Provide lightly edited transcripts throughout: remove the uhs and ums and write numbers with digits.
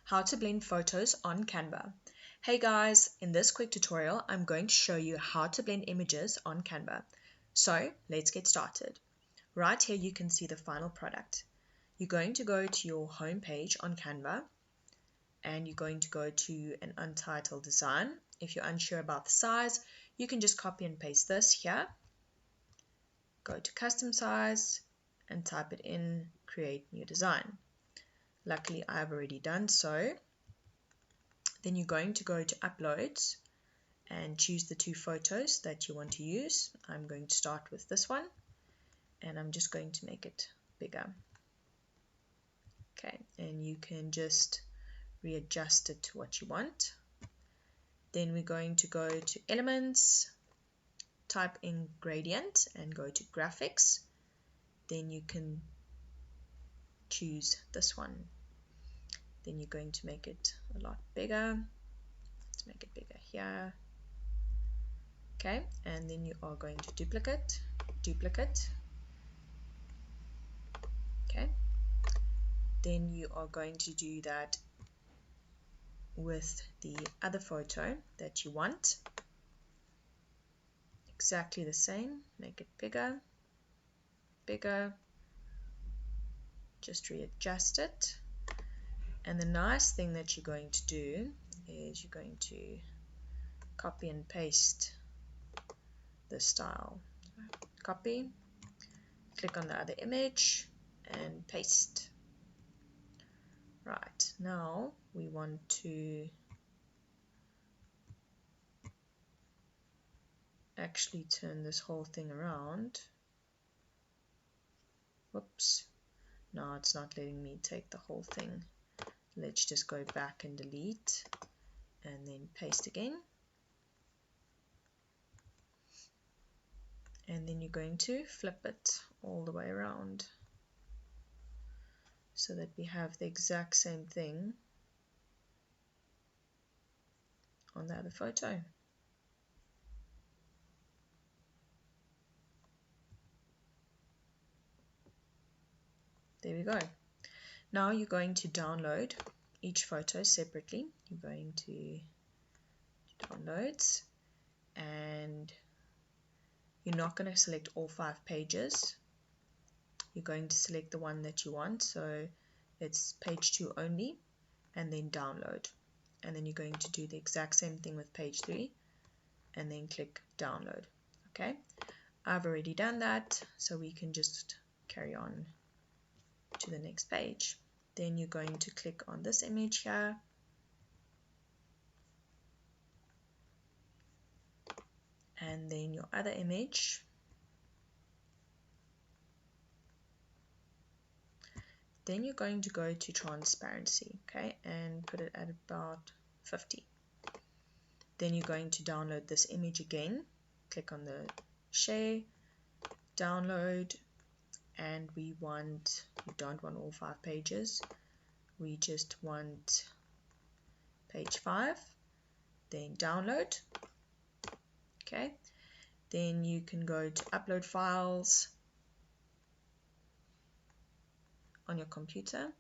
How to blend photos on Canva. Hey guys, in this quick tutorial, I'm going to show you how to blend images on Canva. So let's get started. Right here you can see the final product. You're going to go to your home page on Canva and you're going to go to an untitled design. If you're unsure about the size, you can just copy and paste this here. Go to custom size and type it in, create new design. Luckily I've already done so. Then you're going to go to uploads and choose the two photos that you want to use. I'm going to start with this one and I'm just going to make it bigger. Okay, and you can just readjust it to what you want. Then we're going to go to elements, type in gradient and go to graphics. Then you can choose this one. Then you're going to make it a lot bigger. Let's make it bigger here. Okay, and then you are going to duplicate. Okay, then you are going to do that with the other photo that you want. Exactly the same. Make it bigger. Just readjust it. And the nice thing that you're going to do is you're going to copy and paste the style. Copy, click on the other image and paste. Right, now we want to actually turn this whole thing around. Whoops, no, it's not letting me take the whole thing. Let's just go back and delete and then paste again. And then you're going to flip it all the way around so that we have the exact same thing on the other photo. There we go. Now you're going to download each photo separately. You're going to downloads and you're not going to select all 5 pages. You're going to select the one that you want, so it's page 2 only, and then download. And then you're going to do the exact same thing with page 3 and then click download. Okay, I've already done that, so we can just carry on to the next page. Then you're going to click on this image here and then your other image. Then you're going to go to transparency, okay, and put it at about 50. Then you're going to download this image again. Click on the share, download, and we don't want all 5 pages. We just want page 5. Then download. Okay. Then you can go to upload files on your computer,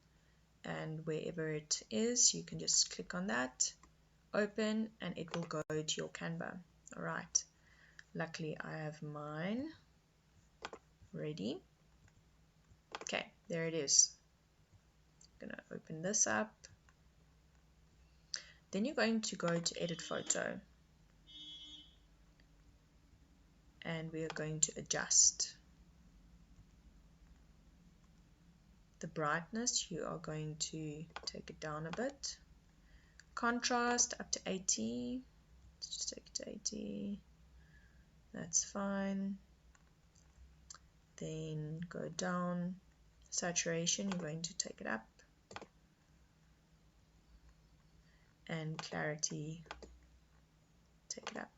and wherever it is you can just click on that, open, and it will go to your Canva. Alright, luckily I have mine ready. Okay, there it is. I'm gonna open this up. Then you're going to go to edit photo and we are going to adjust the brightness. You are going to take it down a bit. Contrast up to 80. Let's just take it to 80. That's fine. Then go down. Saturation, you're going to take it up. And clarity, take it up.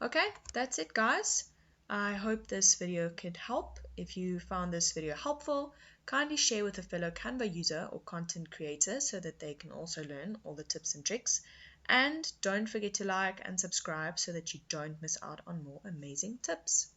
Okay, that's it guys. I hope this video could help. If you found this video helpful, kindly share with a fellow Canva user or content creator so that they can also learn all the tips and tricks. And don't forget to like and subscribe so that you don't miss out on more amazing tips.